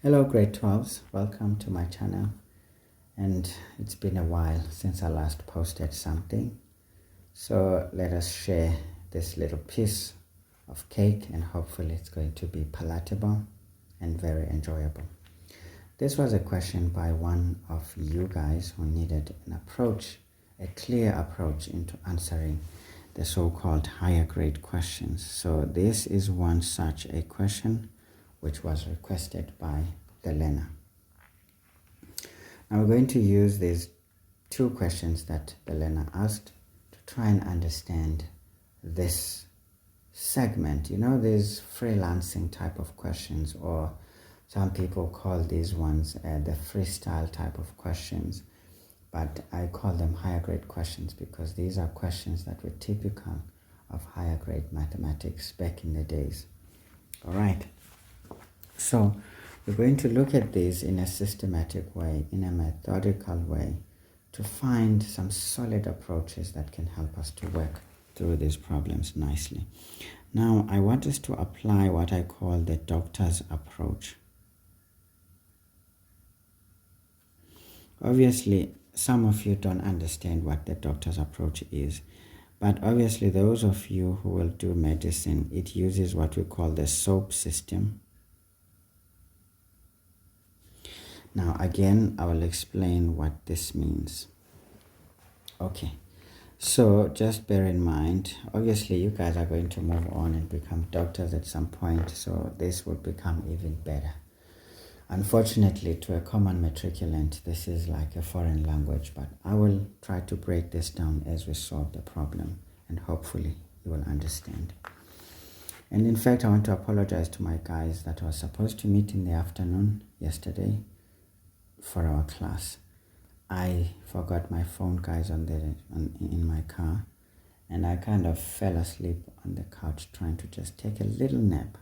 Hello grade 12s, welcome to my channel. And it's been a while since I last posted something, so let us share this little piece of cake and hopefully it's going to be palatable and very enjoyable. This was a question by one of you guys who needed an approach, a clear approach into answering the so-called higher grade questions. So this is one such a question which was requested by the learner. Now we're going to use these two questions that the learner asked to try and understand this segment. You know, these freelancing type of questions, or some people call these ones the freestyle type of questions, but I call them higher grade questions because these are questions that were typical of higher grade mathematics back in the days. All right, so we're going to look at these in a systematic way, in a methodical way, to find some solid approaches that can help us to work through these problems nicely. Now, I want us to apply what I call the doctor's approach. Obviously, some of you don't understand what the doctor's approach is, but obviously those of you who will do medicine, it uses what we call the SOAP system. Now again, I will explain what this means. Okay, so just bear in mind, obviously you guys are going to move on and become doctors at some point, so this will become even better. Unfortunately, to a common matriculant, this is like a foreign language, but I will try to break this down as we solve the problem, and hopefully you will understand. And in fact, I want to apologize to my guys that I was supposed to meet in the afternoon yesterday for our class. I forgot my phone, guys, in my car, and I kind of fell asleep on the couch trying to just take a little nap,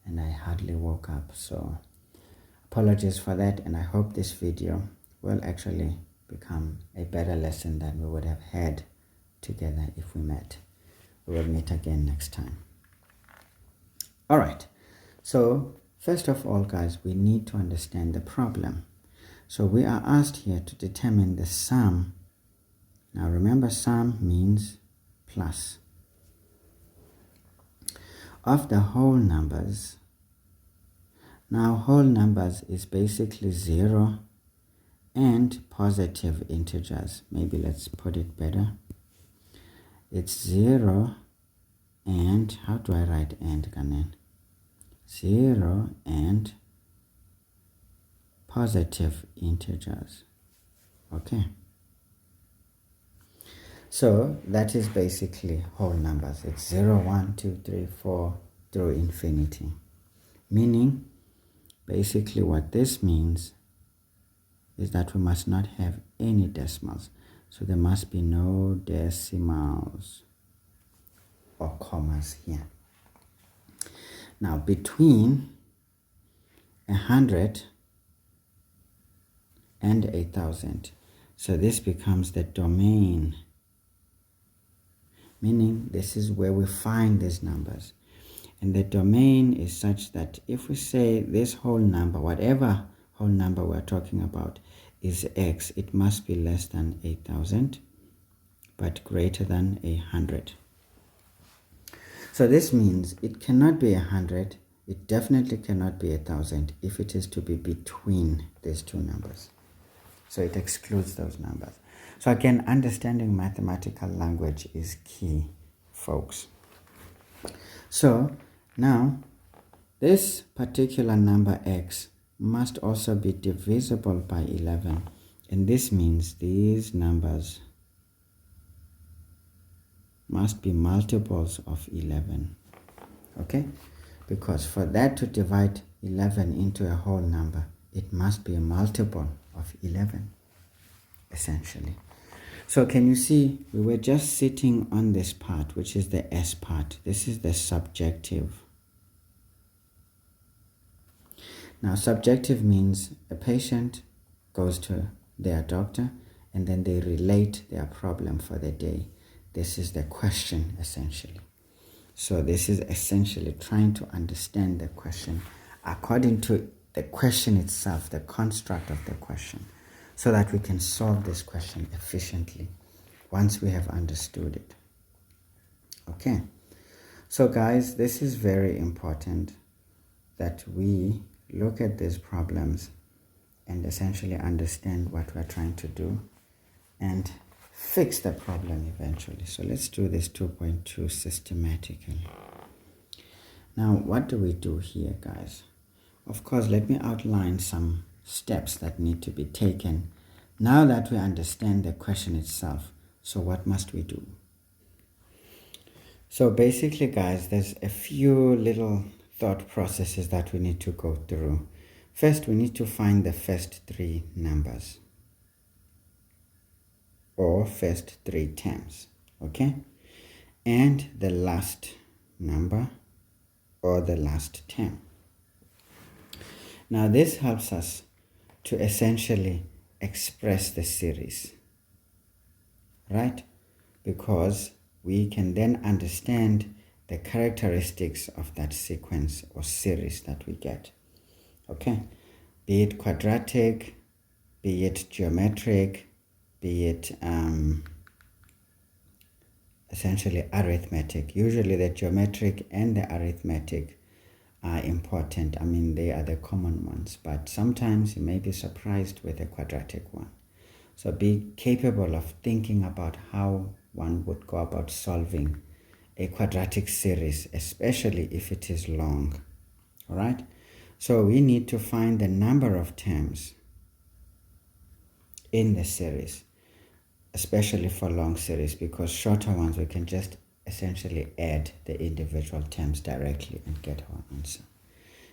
and I hardly woke up. So apologies for that, and I hope this video will actually become a better lesson than we would have had together if we met. We will meet again next time. All right, so first of all, guys, we need to understand the problem. So we are asked here to determine the sum. Now remember, sum means plus of the whole numbers. Now whole numbers is basically 0 and positive integers. Maybe let's put it better. It's 0 and, how do I write and, Ganen? 0 and positive integers. Okay, so that is basically whole numbers. It's 0, 1, 2, 3, 4 through infinity, meaning basically what this means is that we must not have any decimals, so there must be no decimals or commas here. Now between 100 and 1000, so this becomes the domain, meaning this is where we find these numbers, and the domain is such that if we say this whole number, whatever whole number we're talking about, is x, it must be less than 8000 but greater than 100. So this means it cannot be 100, it definitely cannot be 1000 if it is to be between these two numbers. So it excludes those numbers. So again, understanding mathematical language is key, folks. So now this particular number x must also be divisible by 11, and this means these numbers must be multiples of 11. Okay, because for that to divide 11 into a whole number, it must be a multiple of 11, essentially. So can you see, we were just sitting on this part, which is the S part. This is the subjective. Now subjective means a patient goes to their doctor and then they relate their problem for the day. This is the question, essentially. So this is essentially trying to understand the question according to the question itself, the construct of the question, so that we can solve this question efficiently once we have understood it. Okay, so guys, this is very important that we look at these problems and essentially understand what we're trying to do and fix the problem eventually. So let's do this 2.2 systematically. Now, what do we do here, guys? Of course, let me outline some steps that need to be taken now that we understand the question itself. So what must we do? So basically, guys, there's a few little thought processes that we need to go through. First, we need to find the first three numbers or first three terms, okay? And the last number or the last term. Now this helps us to essentially express the series, right? Because we can then understand the characteristics of that sequence or series that we get, okay? Be it quadratic, be it geometric, be it essentially arithmetic. Usually the geometric and the arithmetic are important. I mean, they are the common ones, but sometimes you may be surprised with a quadratic one. So be capable of thinking about how one would go about solving a quadratic series, especially if it is long. All right? So we need to find the number of terms in the series, especially for long series, because shorter ones we can just essentially add the individual terms directly and get our answer.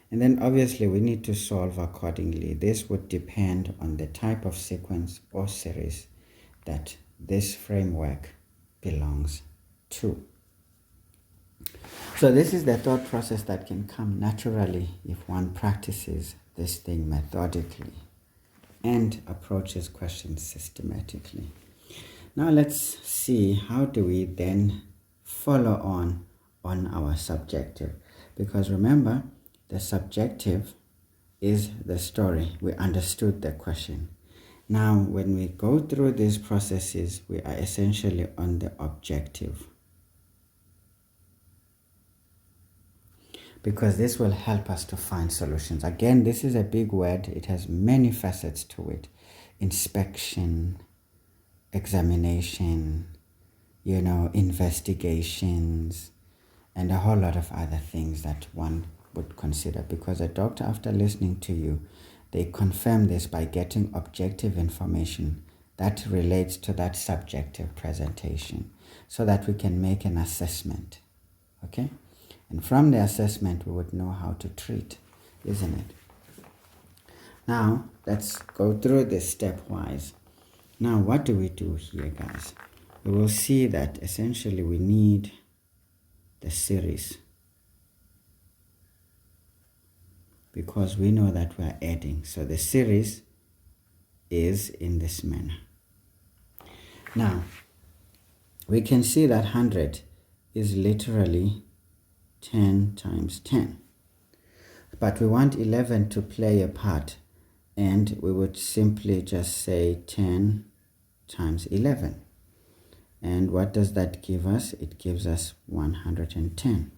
And then obviously we need to solve accordingly. This would depend on the type of sequence or series that this framework belongs to. So this is the thought process that can come naturally if one practices this thing methodically and approaches questions systematically. Now let's see, how do we then follow on our subjective? Because remember, the subjective is the story. We understood the question. Now when we go through these processes, we are essentially on the objective, because this will help us to find solutions. Again, this is a big word. It has many facets to it. Inspection, examination, investigations, and a whole lot of other things that one would consider, because a doctor, after listening to you, they confirm this by getting objective information that relates to that subjective presentation, so that we can make an assessment, okay? And from the assessment, we would know how to treat, isn't it? Now, let's go through this stepwise. Now, what do we do here, guys? We will see that essentially we need the series, because we know that we are adding. So the series is in this manner. Now, we can see that 100 is literally 10 times 10. But we want 11 to play a part, and we would simply just say 10 times 11. And what does that give us? It gives us 110.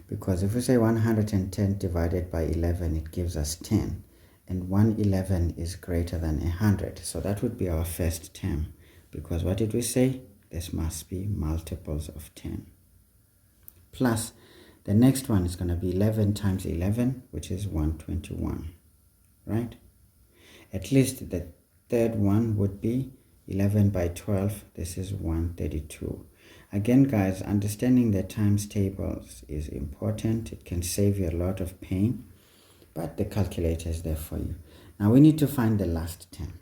Because if we say 110 divided by 11, it gives us 10. And 111 is greater than 100. So that would be our first term. Because what did we say? This must be multiples of 10. Plus, the next one is going to be 11 times 11, which is 121. Right? At least the third one would be 11 by 12. This is 132. Again, guys, understanding the times tables is important. It can save you a lot of pain, but the calculator is there for you. Now we need to find the last term.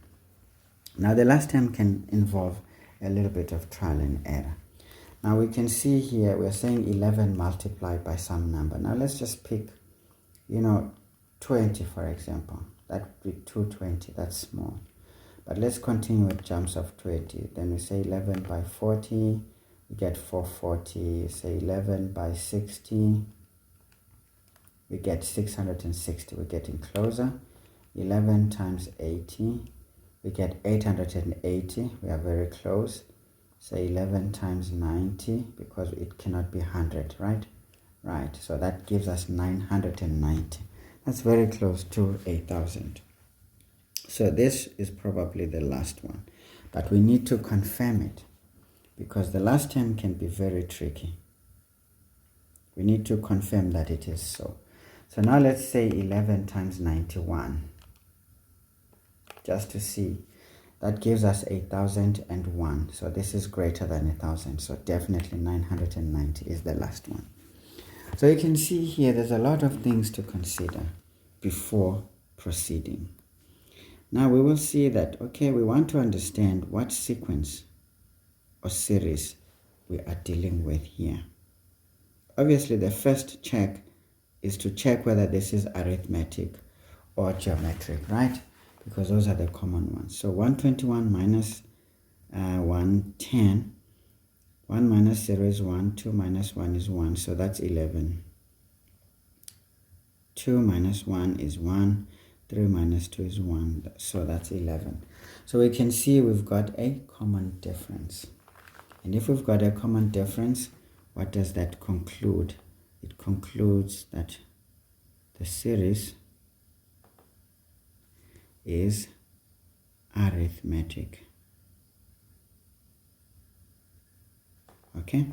Now the last term can involve a little bit of trial and error. Now we can see here we're saying 11 multiplied by some number. Now let's just pick, 20 for example. That would be 220. That's small. But let's continue with jumps of 20. Then we say 11 by 40. We get 440. Say 11 by 60. we get 660. We're getting closer. 11 times 80, we get 880. We are very close. So 11 times 90, because it cannot be 100, right? Right, so that gives us 990. That's very close to 8,000. So this is probably the last one, but we need to confirm it, because the last term can be very tricky. We need to confirm that it is so. So now let's say 11 times 91, just to see. That gives us 8,001. So this is greater than 1,000. So definitely 990 is the last one. So you can see here there's a lot of things to consider before proceeding. Now we will see that, okay, we want to understand what sequence or series we are dealing with here. Obviously, the first check is to check whether this is arithmetic or geometric, right? Because those are the common ones. So 121 minus 110. 1 minus 0 is 1. 2 minus 1 is 1. So that's 11. 2 minus 1 is 1. 3 minus 2 is 1. So that's 11. So we can see we've got a common difference. And if we've got a common difference, what does that conclude? It concludes that the series is arithmetic. Okay,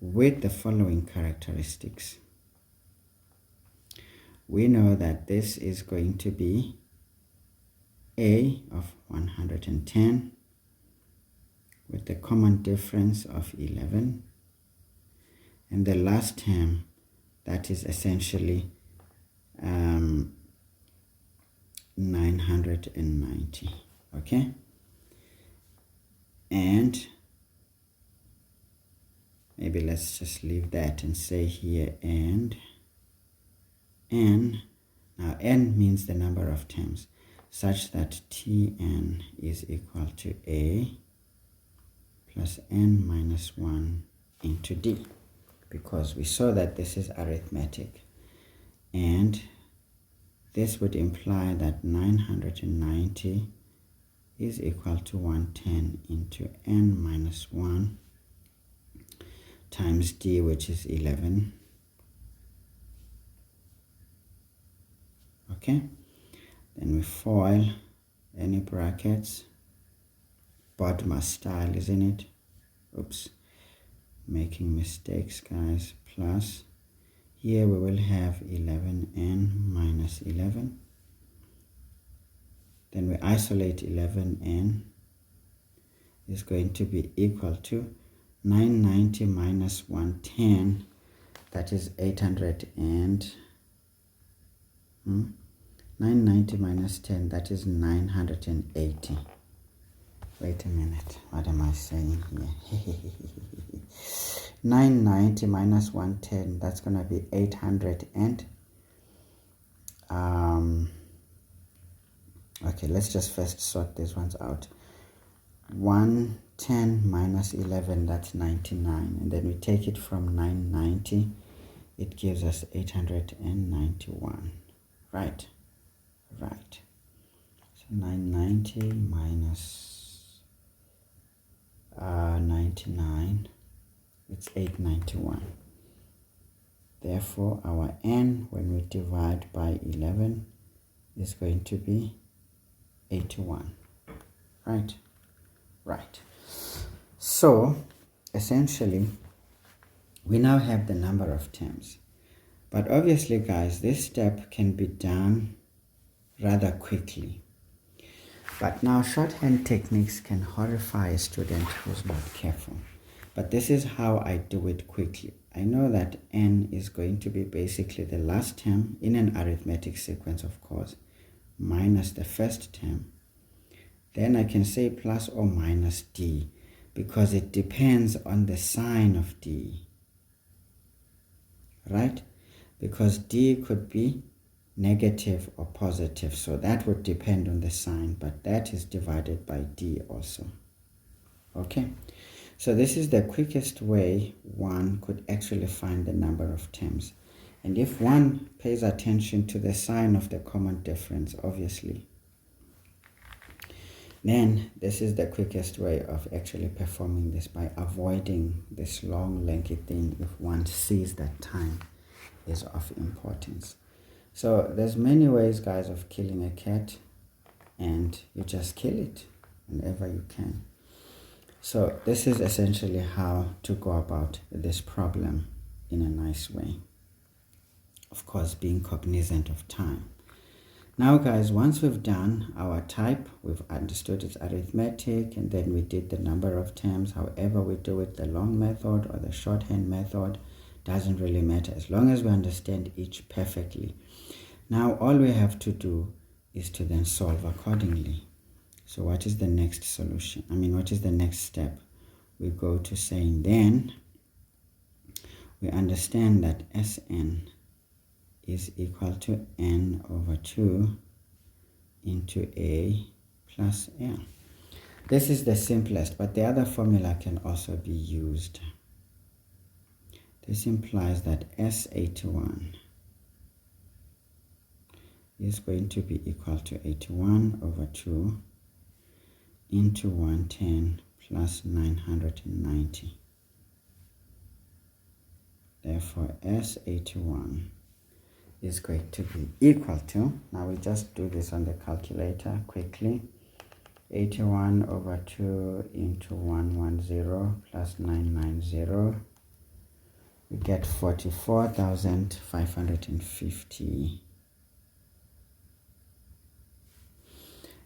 with the following characteristics. We know that this is going to be a of 110 with the common difference of 11, and the last term, that is essentially 990. Okay, and maybe let's just leave that and say here and n. Now n means the number of terms, such that Tn is equal to a plus n minus 1 into d, because we saw that this is arithmetic, and this would imply that 990 is equal to 110 into n minus 1 times d, which is 11. Okay, then we FOIL any brackets, Bodmer style, isn't it? Oops, making mistakes, guys. Plus, here we will have 11n minus 11. Then we isolate 11n is going to be equal to 990 minus 110, that is 800 and 990 minus 10, that is 980. Wait a minute, what am I saying here? 990 minus 110, that's going to be 800 and okay, let's just first sort these ones out. 110 minus 11, that's 99, and then we take it from 990, it gives us 891. Right. So 990 minus 99, it's 891. Therefore, our n, when we divide by 11, is going to be 81. Right. So, essentially, we now have the number of terms. But obviously, guys, this step can be done rather quickly. But now, shorthand techniques can horrify a student who's not careful. But this is how I do it quickly. I know that n is going to be basically the last term in an arithmetic sequence, of course, minus the first term. Then I can say plus or minus d, because it depends on the sign of d. Right? Because d could be negative or positive, so that would depend on the sign, but that is divided by d also. Okay, so this is the quickest way one could actually find the number of terms. And if one pays attention to the sign of the common difference, obviously, then this is the quickest way of actually performing this, by avoiding this long lengthy thing if one sees that time is of importance. So there's many ways, guys, of killing a cat, and you just kill it whenever you can. So this is essentially how to go about this problem in a nice way, of course being cognizant of time. Now, guys, once we've done our type, we've understood it's arithmetic, and then we did the number of terms. However we do it, the long method or the shorthand method, doesn't really matter as long as we understand each perfectly. Now all we have to do is to then solve accordingly. So what is the next solution? What is the next step? We go to saying, then we understand that Sn is equal to n over 2 into a plus l. This is the simplest, but the other formula can also be used. This implies that S81 is going to be equal to 81 over 2 into 110 plus 990. Therefore, S81 is going to be equal to, now we just do this on the calculator quickly, 81 over 2 into 110 plus 990, we get 44,550,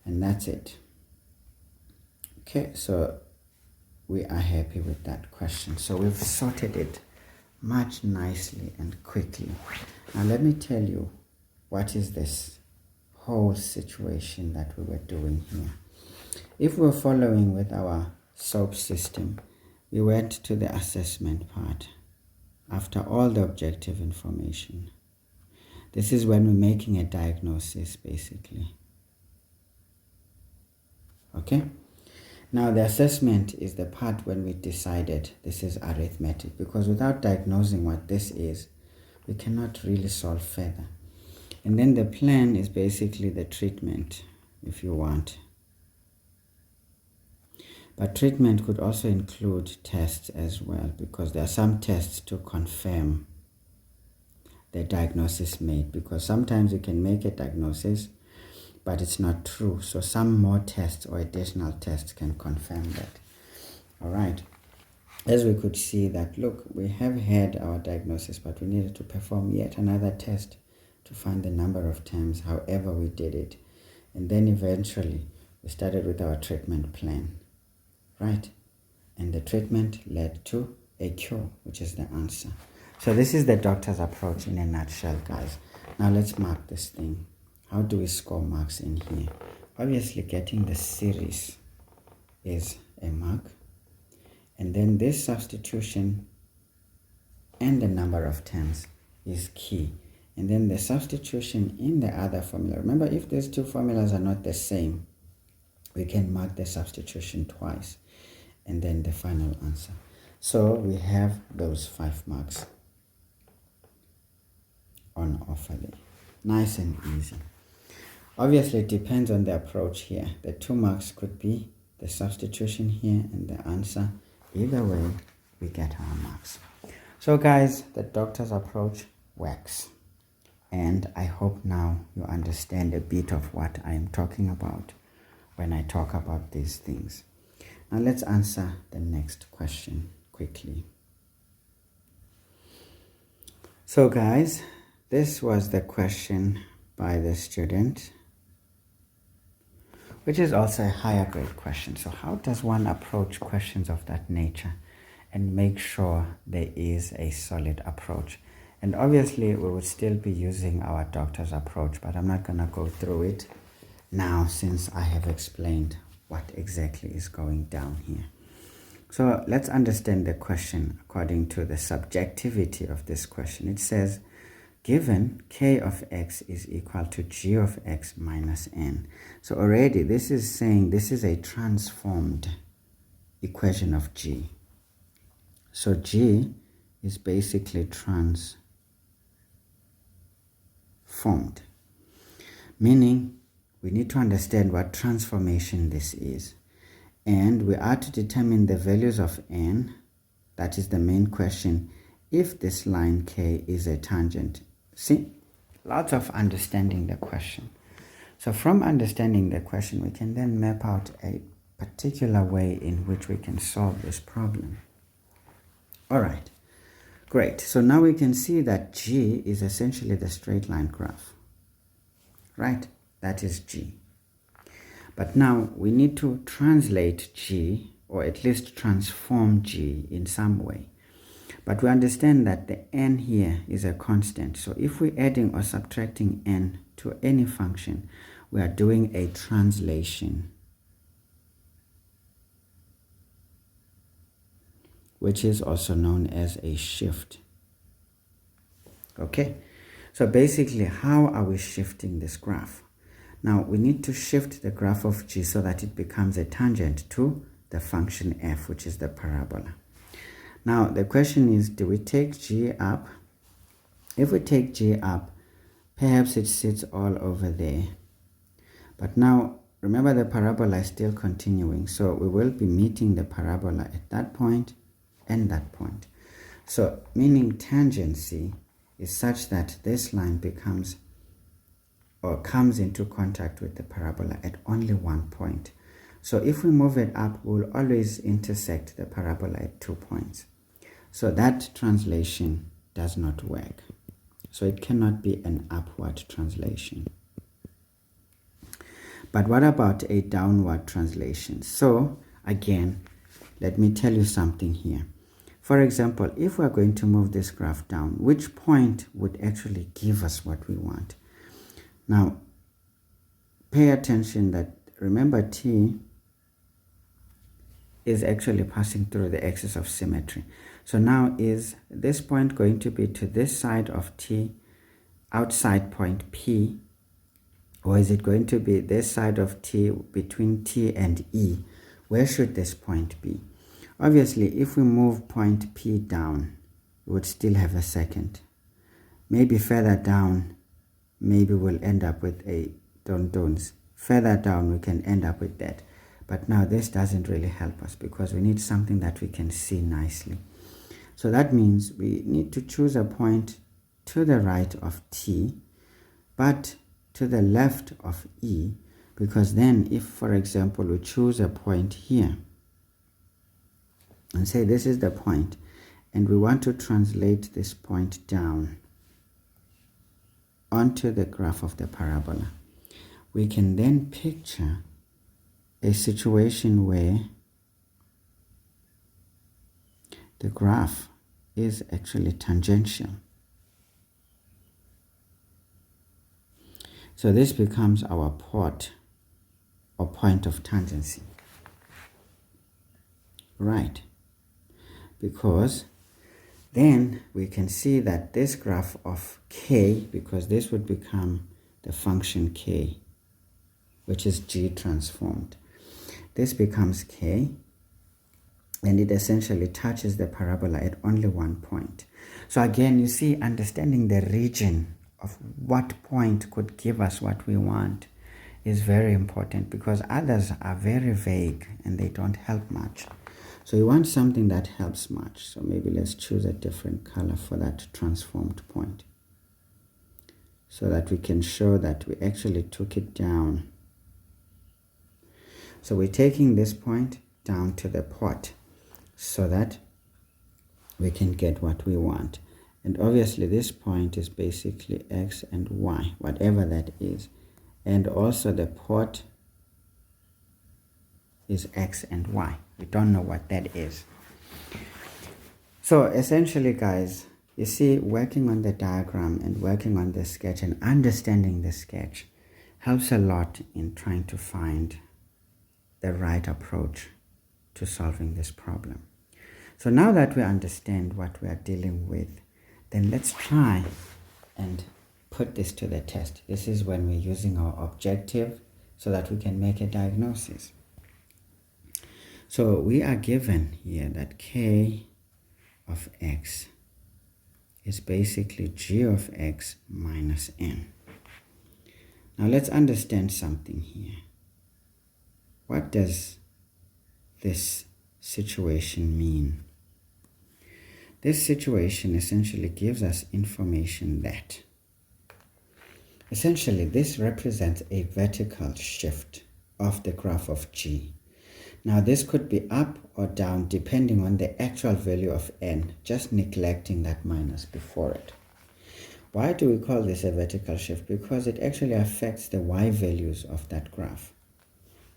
and that's it. Okay, so we are happy with that question. So we've sorted it much nicely and quickly. Now let me tell you, what is this whole situation that we were doing here? If we're following with our SOAP system, we went to the assessment part after all the objective information. This is when we're making a diagnosis, basically. Okay? Now the assessment is the part when we decided this is arithmetic, because without diagnosing what this is, we cannot really solve further. And then the plan is basically the treatment, if you want. But treatment could also include tests as well, because there are some tests to confirm the diagnosis made, because sometimes you can make a diagnosis but it's not true. So some more tests or additional tests can confirm that. All right. As we could see that, look, we have had our diagnosis, but we needed to perform yet another test to find the number of terms, however we did it. And then eventually we started with our treatment plan, right? And the treatment led to a cure, which is the answer. So this is the doctor's approach in a nutshell, guys. Now let's mark this thing. How do we score marks in here? Obviously, getting the series is a mark. And then this substitution and the number of terms is key. And then the substitution in the other formula. Remember, if these two formulas are not the same, we can mark the substitution twice. And then the final answer. So we have those 5 marks on offer there. Nice and easy. Obviously, it depends on the approach here. The 2 marks could be the substitution here and the answer. Either way, we get our marks. So guys, the doctor's approach works. And I hope now you understand a bit of what I am talking about when I talk about these things. Now let's answer the next question quickly. So guys, this was the question by the student, which is also a higher grade question. So how does one approach questions of that nature and make sure there is a solid approach? And obviously we would still be using our doctor's approach, but I'm not going to go through it now since I have explained what exactly is going down here. So let's understand the question according to the subjectivity of this question. It says, given k of x is equal to g of x minus n. So already this is saying this is a transformed equation of g. So g is basically transformed transformed, meaning we need to understand what transformation this is. And we are to determine the values of n, that is the main question, if this line k is a tangent. See, lots of understanding the question. So from understanding the question, we can then map out a particular way in which we can solve this problem. All right, great. So now we can see that G is essentially the straight line graph, right? That is G. But now we need to translate G, or at least transform G in some way. But we understand that the n here is a constant. So if we're adding or subtracting n to any function, we are doing a translation, which is also known as a shift. Okay, so basically, how are we shifting this graph? Now, we need to shift the graph of G so that it becomes a tangent to the function f, which is the parabola. Now, the question is, do we take G up? If we take G up, perhaps it sits all over there. But now, remember the parabola is still continuing, so we will be meeting the parabola at that point and that point. So, meaning tangency is such that this line becomes or comes into contact with the parabola at only one point. So if we move it up, we'll always intersect the parabola at 2 points. So that translation does not work. So it cannot be an upward translation. But what about a downward translation? So again, let me tell you something here. For example, if we're going to move this graph down, which point would actually give us what we want? Now, pay attention that, remember, T is actually passing through the axis of symmetry. So now, is this point going to be to this side of T, outside point P, or is it going to be this side of T, between T and E? Where should this point be? Obviously, if we move point P down, we would still have a second. Maybe further down, maybe we'll end up with a don'ts. Further down, we can end up with that. But now this doesn't really help us because we need something that we can see nicely. So that means we need to choose a point to the right of T, but to the left of E, because then if, for example, we choose a point here and say this is the point, and we want to translate this point down onto the graph of the parabola, we can then picture a situation where the graph is actually tangential. So this becomes our port or point of tangency, right? Because then we can see that this graph of k, because this would become the function k, which is G transformed. This becomes k, and it essentially touches the parabola at only one point. So again, you see, understanding the region of what point could give us what we want is very important, because others are very vague and they don't help much. So you want something that helps much. So maybe let's choose a different color for that transformed point, so that we can show that we actually took it down. So we're taking this point down to the port so that we can get what we want. And obviously this point is basically x and y, whatever that is. And also the port is x and y. We don't know what that is. So essentially, guys, you see, working on the diagram and working on the sketch and understanding the sketch helps a lot in trying to find the right approach to solving this problem. So now that we understand what we are dealing with, then let's try and put this to the test. This is when we're using our objective so that we can make a diagnosis. So we are given here that k of x is basically g of x minus n. Now let's understand something here. What does this situation mean? This situation essentially gives us information that essentially this represents a vertical shift of the graph of G. Now this could be up or down depending on the actual value of n, just neglecting that minus before it. Why do we call this a vertical shift? Because it actually affects the y values of that graph.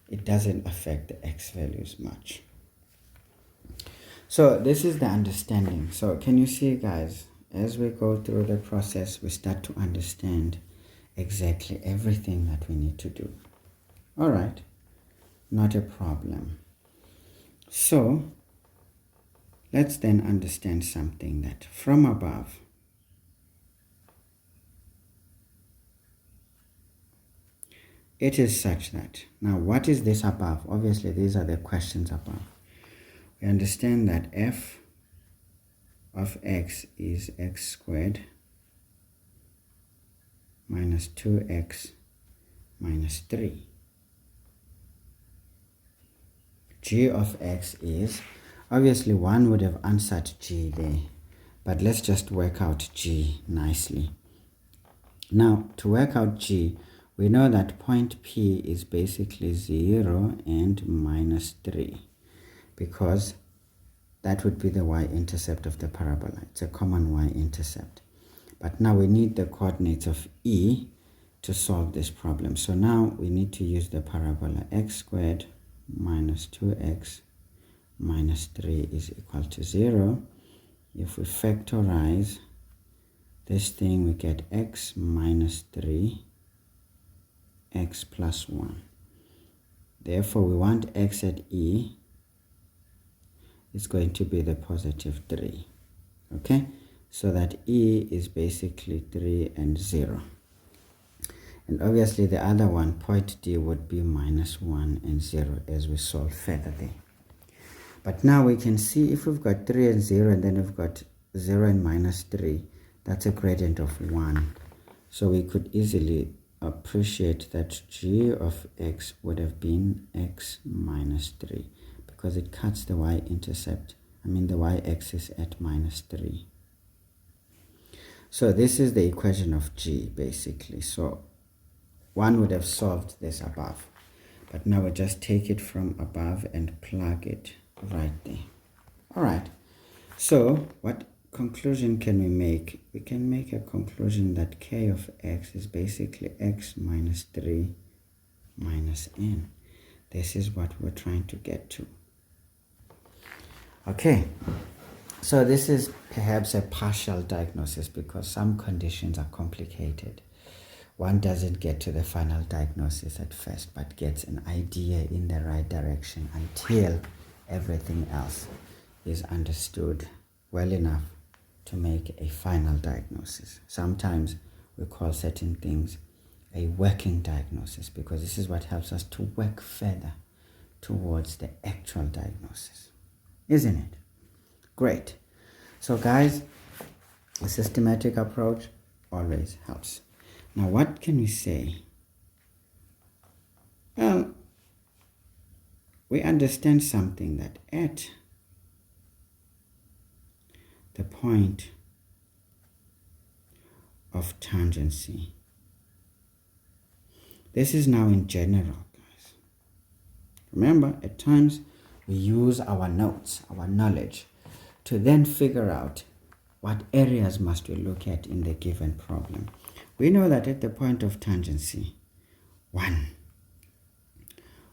It doesn't affect the x values much. So this is the understanding. So can you see, guys, as we go through the process, we start to understand exactly everything that we need to do. All right, not a problem. So let's then understand something that from above, it is such that, now what is this above? Obviously, these are the questions above. We understand that f of x is x squared minus 2x minus 3. G of x is, obviously one would have answered G there, but let's just work out G nicely. Now, to work out G, we know that point P is basically 0 and minus 3, because that would be the y-intercept of the parabola. It's a common y-intercept. But now we need the coordinates of E to solve this problem. So now we need to use the parabola x squared minus 2x minus 3 is equal to 0. If we factorize this thing, we get x minus 3, x plus 1. Therefore, we want x at E is going to be the positive 3. Okay? So that E is basically 3 and 0. And obviously the other one, point D, would be minus 1 and 0 as we solve further there. But now we can see if we've got 3 and 0 and then we've got 0 and minus 3, that's a gradient of 1. So we could easily appreciate that G of x would have been x minus 3 because it cuts the y-intercept, the y-axis at minus 3. So this is the equation of G basically. So one would have solved this above, but now we just take it from above and plug it right there. All right, so what conclusion can we make? We can make a conclusion that k of x is basically x minus 3 minus n. This is what we're trying to get to. Okay, so this is perhaps a partial diagnosis because some conditions are complicated. One doesn't get to the final diagnosis at first, but gets an idea in the right direction until everything else is understood well enough to make a final diagnosis. Sometimes we call certain things a working diagnosis because this is what helps us to work further towards the actual diagnosis. Isn't it? Great. So guys, a systematic approach always helps. Now what can we say? Well, we understand something that at the point of tangency, this is now in general, guys. Remember, at times we use our notes, our knowledge, to then figure out what areas must we look at in the given problem. We know that at the point of tangency 1,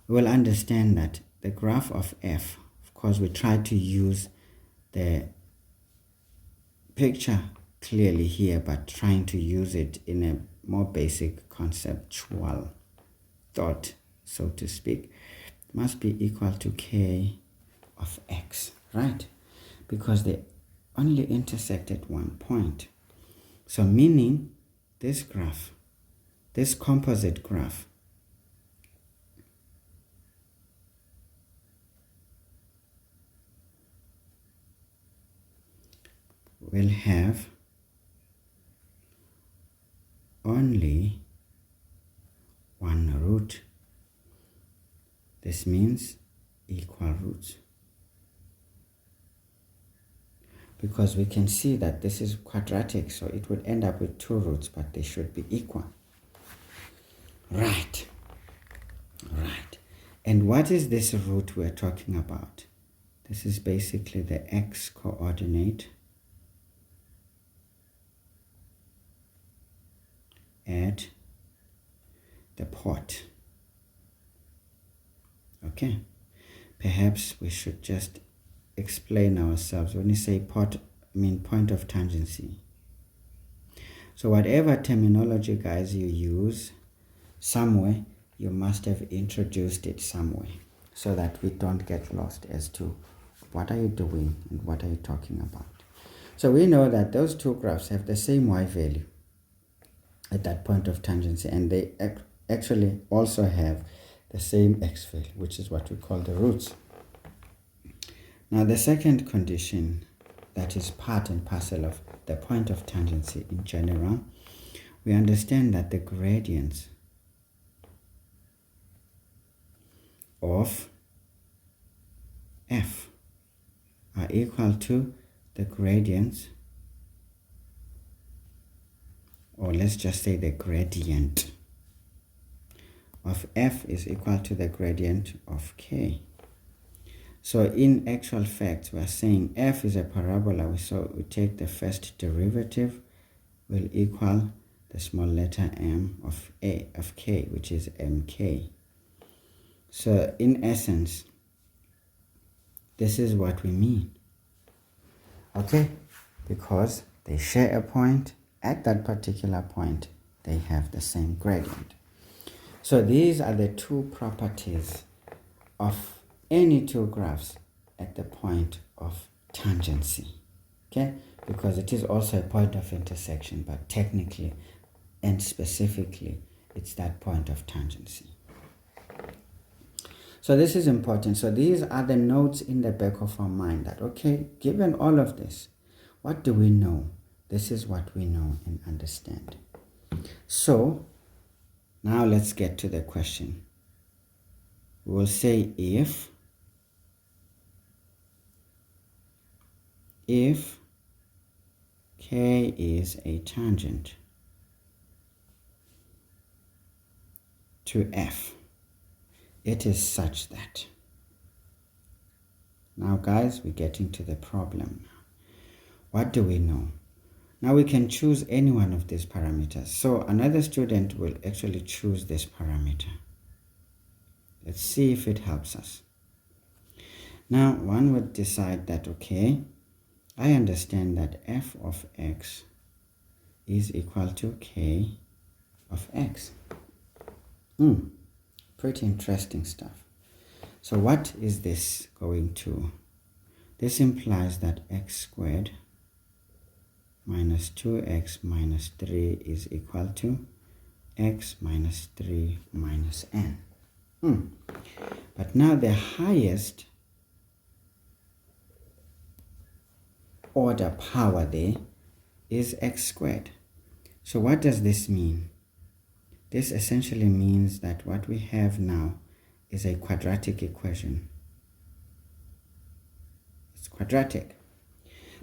we will understand that the graph of f, of course we try to use the picture clearly here, but trying to use it in a more basic conceptual thought, so to speak, must be equal to k of x, right? Because they only intersect at one point. So meaning this graph, this composite graph, will have only This means equal roots. Because we can see that this is quadratic, so it would end up with 2 roots, but they should be equal. Right. Right. And what is this root we're talking about? This is basically the x coordinate at the point. Okay. Perhaps we should just explain ourselves. When you say point, I mean point of tangency. So whatever terminology, guys, you use, somewhere you must have introduced it somewhere so that we don't get lost as to what are you doing and what are you talking about. So we know that those two graphs have the same y value at that point of tangency, and they actually also have the same x value, which is what we call the roots. Now the second condition that is part and parcel of the point of tangency in general, we understand that the gradients of f are equal to the gradients, or let's just say the gradient of f is equal to the gradient of k. So in actual fact, we're saying f is a parabola, so we take the first derivative will equal the small letter m of k, which is mk. So in essence, this is what we mean. Okay? Because they share a point. At that particular point, they have the same gradient. So these are the two properties of any two graphs at the point of tangency. Okay? Because it is also a point of intersection, but technically and specifically, it's that point of tangency. So this is important. So these are the notes in the back of our mind that, okay, given all of this, what do we know? This is what we know and understand. So now let's get to the question. We will say if k is a tangent to f, it is such that. Now guys, we're getting to the problem. What do we know? Now we can choose any one of these parameters. So another student will actually choose this parameter. Let's see if it helps us. Now one would decide that, okay, I understand that f of x is equal to k of x. Pretty interesting stuff. So what is this going to? This implies that x squared minus 2x minus 3 is equal to x minus 3 minus n. But now the highest order power there is x squared. So what does this mean? This essentially means that what we have now is a quadratic equation. It's quadratic.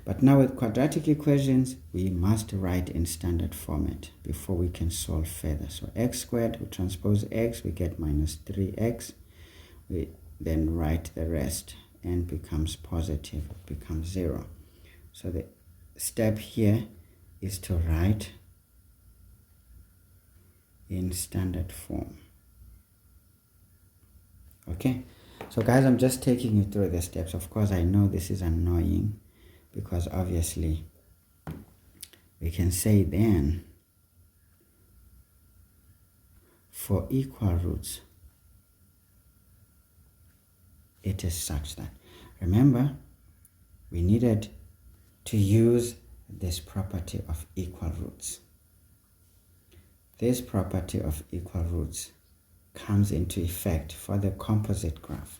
But now with quadratic equations, we must write in standard format before we can solve further. So x squared, we transpose x, we get minus 3x. We then write the rest, n becomes positive, it becomes 0. So the step here is to write in standard form. Okay, so guys, I'm just taking you through the steps. Of course, I know this is annoying because obviously we can say then for equal roots, it is such that, remember, we needed to use this property of equal roots. This property of equal roots comes into effect for the composite graph.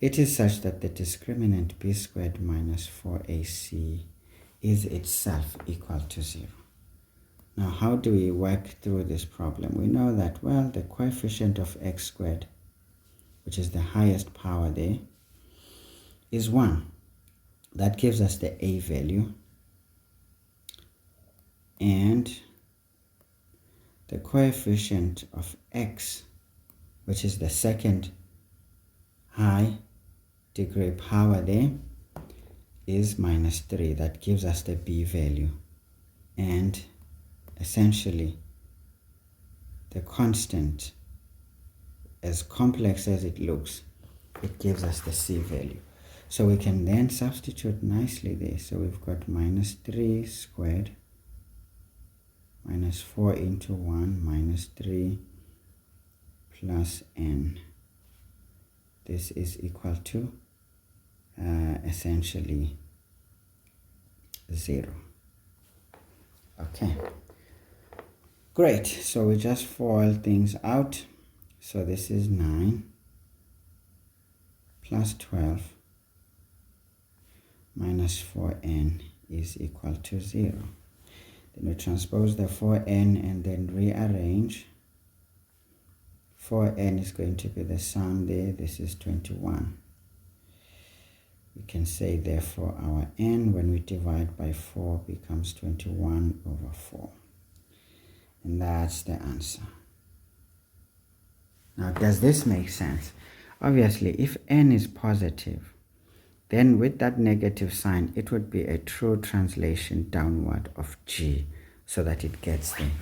It is such that the discriminant b squared minus 4ac is itself equal to 0. Now, how do we work through this problem? We know that, well, the coefficient of x squared which is the highest power there, is 1. That gives us the A value. And the coefficient of x, which is the second high degree power there, is -3. That gives us the B value. And essentially, the constant, as complex as it looks, it gives us the C value. So we can then substitute nicely there. So we've got -3 squared minus 4 into 1 minus 3 plus n. This is equal to essentially 0. Okay, great. So we just FOIL things out. So this is 9 plus 12 minus 4n is equal to 0. Then we transpose the 4n and then rearrange. 4n is going to be the sum there. This is 21. We can say therefore our n, when we divide by 4, becomes 21 over 4. And that's the answer. Now, does this make sense? Obviously, if n is positive, then with that negative sign, it would be a true translation downward of g, so that it gets there.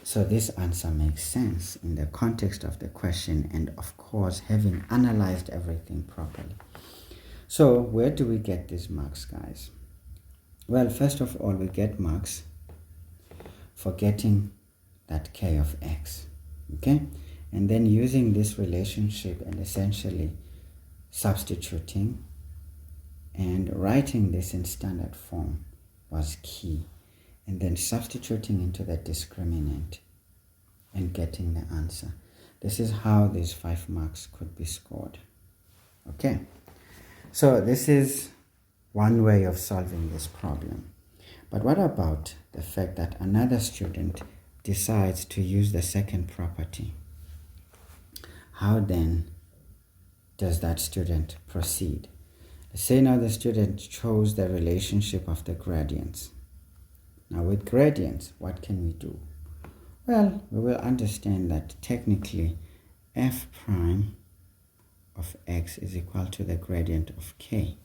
So this answer makes sense in the context of the question, and of course, having analyzed everything properly. So where do we get these marks, guys? Well, first of all, we get marks for getting that k of x, okay? And then using this relationship and essentially substituting and writing this in standard form was key. And then substituting into the discriminant and getting the answer. This is how these 5 marks could be scored. Okay, so this is one way of solving this problem. But what about the fact that another student decides to use the second property? How then does that student proceed? Let's say now the student chose the relationship of the gradients. Now with gradients, what can we do? Well, we will understand that technically f prime of x is equal to the gradient of k.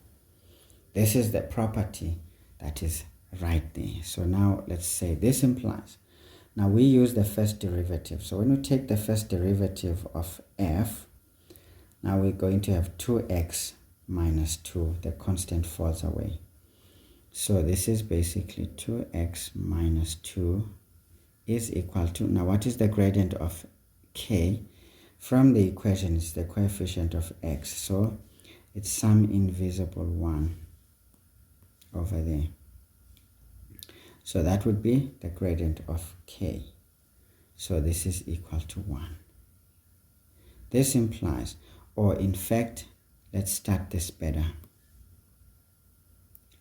This is the property that is right there. So now let's say this implies, now we use the first derivative. So when we take the first derivative of f, now we're going to have 2x minus 2. The constant falls away. So this is basically 2x minus 2 is equal to, now what is the gradient of k? From the equation, it's the coefficient of x. So it's some invisible 1 over there. So that would be the gradient of k. So this is equal to 1. This implies, or in fact, let's start this better.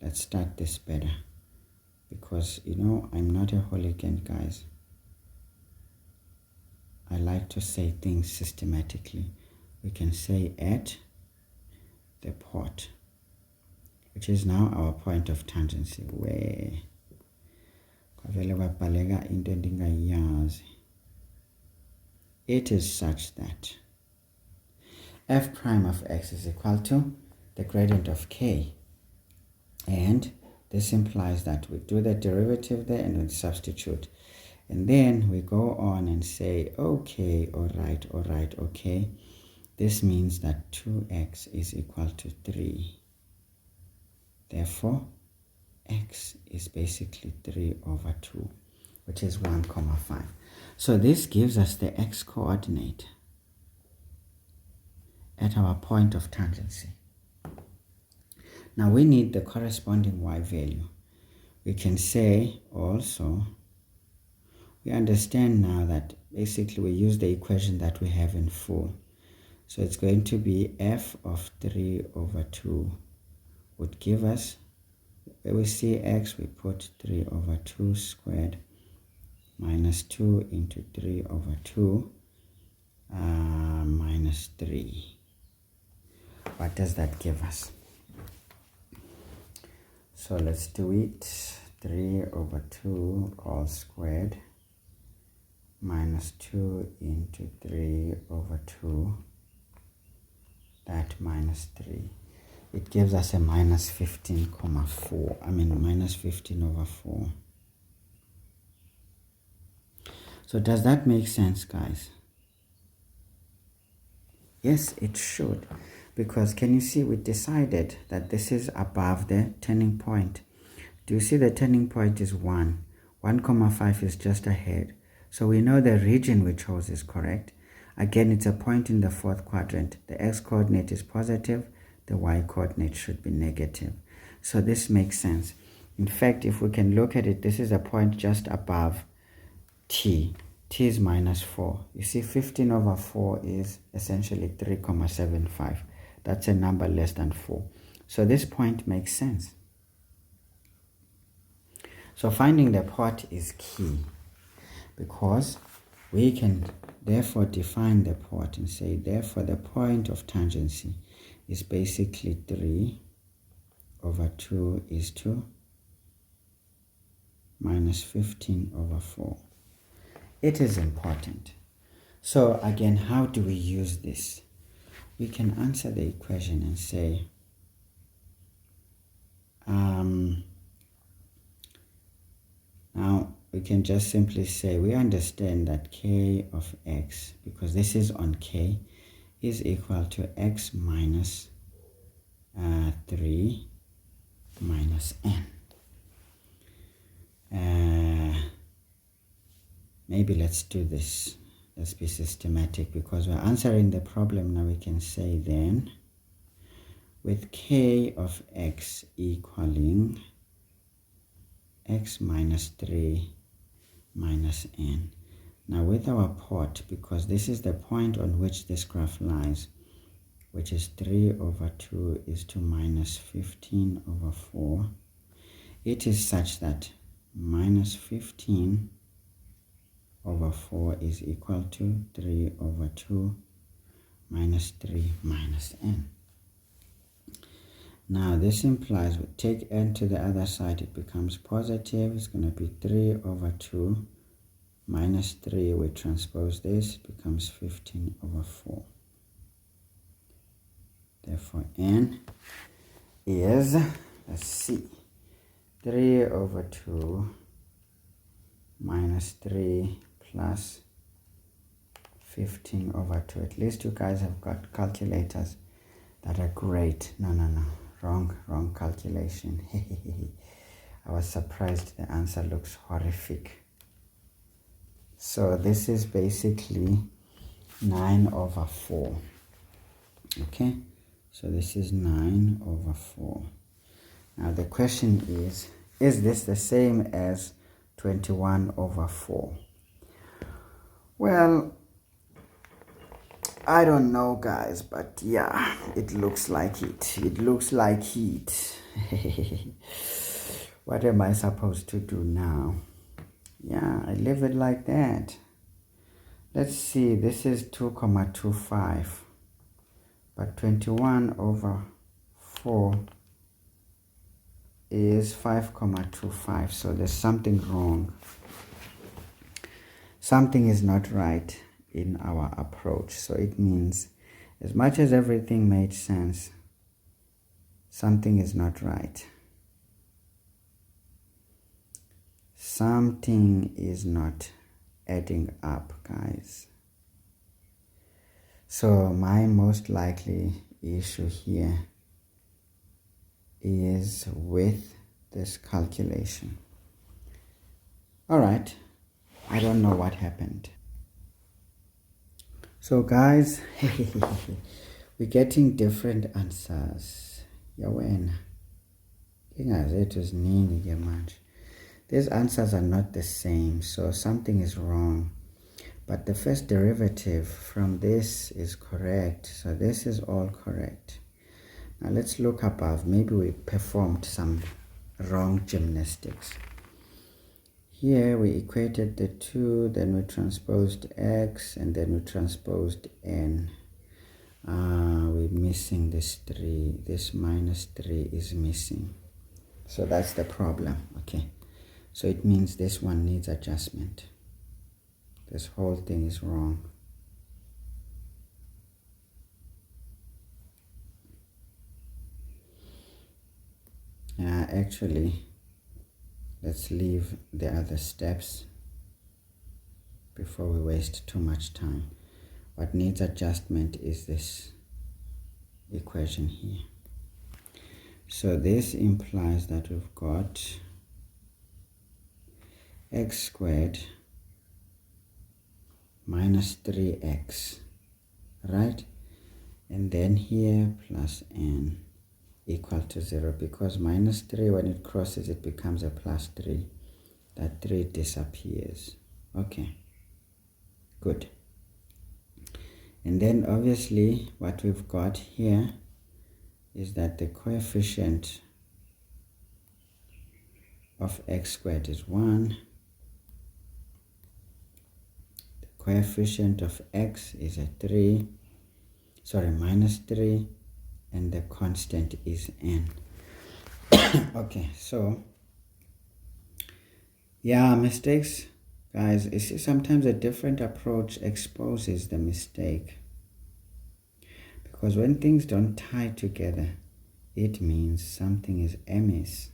Let's start this better. Because, you know, I'm not a hooligan, guys. I like to say things systematically. We can say at the port, which is now our point of tangency. Where it is such that f prime of x is equal to the gradient of k, and this implies that we do the derivative there and we substitute, and then we go on and say, okay, all right, okay, this means that 2x is equal to 3. Therefore x is basically 3 over 2, which is 1,5. So this gives us the x coordinate at our point of tangency. Now we need the corresponding y value. We can say also, we understand now that basically we use the equation that we have in full. So it's going to be f of 3 over 2 would give us, where we see x, we put 3 over 2 squared minus 2 into 3 over 2 minus 3. What does that give us? So let's do it. 3 over 2 all squared minus 2 into 3 over 2, that minus 3. It gives us a minus 15,4. Minus 15 over 4. So does that make sense, guys? Yes, it should. Because can you see we decided that this is above the turning point. Do you see the turning point is 1? 1,5 is just ahead. So we know the region we chose is correct. Again, it's a point in the fourth quadrant. The x-coordinate is positive. The y-coordinate should be negative. So this makes sense. In fact, if we can look at it, this is a point just above t. T is minus 4. You see, 15 over 4 is essentially 3,75. That's a number less than 4. So this point makes sense. So finding the port is key, because we can therefore define the port and say, therefore the point of tangency is basically 3 over 2 is to minus 15 over 4. It is important. So again, how do we use this? We can answer the equation and say, now we can just simply say we understand that k of x, because this is on k, is equal to x minus 3 minus n. Maybe let's do this. Let's be systematic, because we're answering the problem now. We can say then, with k of x equaling x minus 3 minus n. Now with our port, because this is the point on which this graph lies, which is 3 over 2 is to minus 15 over 4, it is such that minus 15 over 4 is equal to 3 over 2 minus 3 minus n. Now this implies we take n to the other side, it becomes positive. It's going to be 3 over 2 minus 3. We transpose this, it becomes 15 over 4. Therefore n is, let's see, 3 over 2 minus 3 plus 15 over 2. At least you guys have got calculators that are great. No. Wrong calculation. I was surprised the answer looks horrific. So this is basically 9 over 4. Okay, so this is 9 over 4. Now the question is this the same as 21 over 4? Well, I don't know, guys, but yeah, it looks like it. It looks like it. What am I supposed to do now? Yeah, I leave it like that. Let's see, this is 2,25, but 21 over 4 is 5,25, so there's something wrong. Something is not right in our approach. So it means, as much as everything made sense, something is not right. Something is not adding up, guys. So my most likely issue here is with this calculation. All right, I don't know what happened. So guys, we're getting different answers. These answers are not the same, so something is wrong. But the first derivative from this is correct, so this is all correct. Now let's look above. Maybe we performed some wrong gymnastics. Here we equated the 2, then we transposed x, and then we transposed n. we're missing this 3. This minus 3 is missing. So that's the problem. Okay. So it means this one needs adjustment. This whole thing is wrong. Actually, let's leave the other steps before we waste too much time. What needs adjustment is this equation here. So this implies that we've got x squared minus 3x, right? And then here plus n equal to 0, because minus 3, when it crosses, it becomes a plus 3. That 3 disappears. Okay, good. And then obviously what we've got here is that the coefficient of x squared is 1. The coefficient of x is minus 3, and the constant is n. Okay, so yeah, mistakes, guys. You see, sometimes a different approach exposes the mistake, because when things don't tie together, it means something is amiss.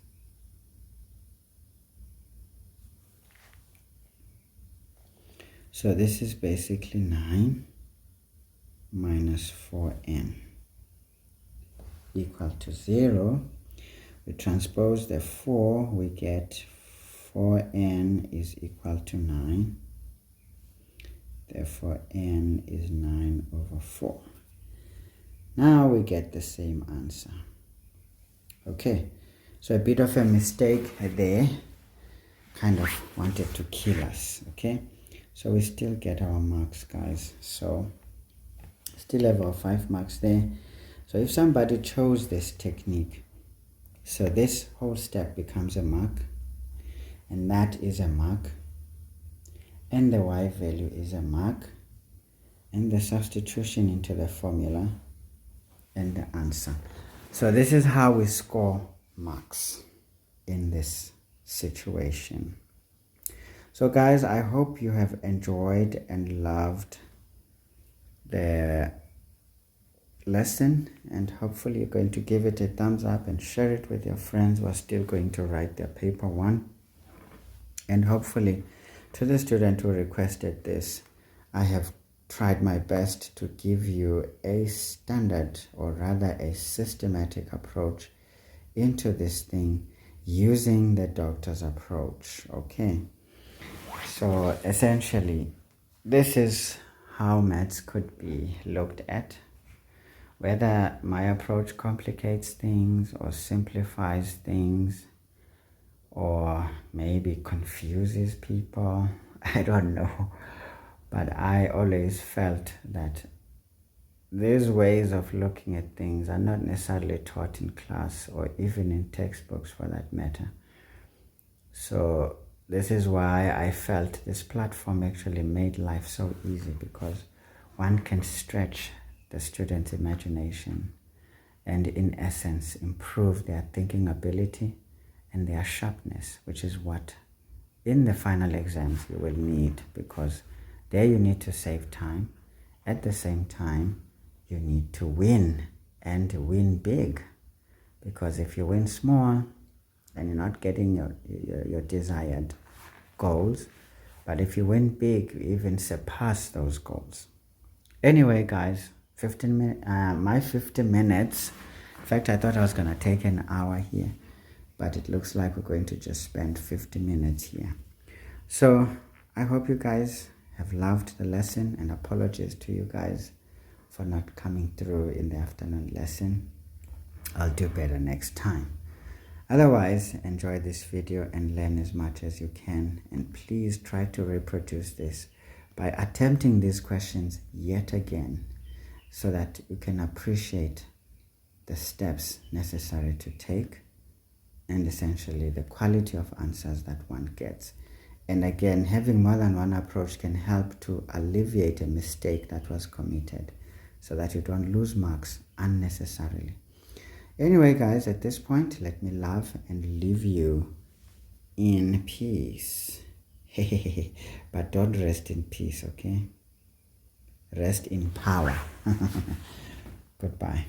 So this is basically 9 minus 4n equal to 0. We transpose the 4, we get 4n is equal to 9. Therefore, n is 9 over 4. Now we get the same answer. Okay, so a bit of a mistake there, kind of wanted to kill us. Okay, so we still get our marks, guys. So still have our 5 marks there. So if somebody chose this technique, so this whole step becomes a mark, and that is a mark, and the y value is a mark, and the substitution into the formula, and the answer. So this is how we score marks in this situation. So guys, I hope you have enjoyed and loved the lesson, and hopefully you're going to give it a thumbs up and share it with your friends who are still going to write their paper 1. And hopefully, to the student who requested this, I have tried my best to give you a standard, or rather a systematic approach into this thing using the doctor's approach. Okay, so essentially this is how maths could be looked at. Whether my approach complicates things or simplifies things, or maybe confuses people, I don't know. But I always felt that these ways of looking at things are not necessarily taught in class, or even in textbooks for that matter. So this is why I felt this platform actually made life so easy, because one can stretch the student's imagination and in essence improve their thinking ability and their sharpness, which is what in the final exams you will need, because there you need to save time. At the same time, you need to win, and win big, because if you win small and you're not getting your desired goals, but if you win big, you even surpass those goals. Anyway, guys, 15 minutes, my 15 minutes. In fact, I thought I was going to take an hour here, but it looks like we're going to just spend 50 minutes here. So I hope you guys have loved the lesson, and apologies to you guys for not coming through in the afternoon lesson. I'll do better next time. Otherwise, enjoy this video and learn as much as you can, and please try to reproduce this by attempting these questions yet again, so that you can appreciate the steps necessary to take, and essentially the quality of answers that one gets. And again, having more than one approach can help to alleviate a mistake that was committed. so that you don't lose marks unnecessarily. Anyway, guys, at this point, let me love and leave you in peace. But don't rest in peace, okay? Rest in power. Goodbye.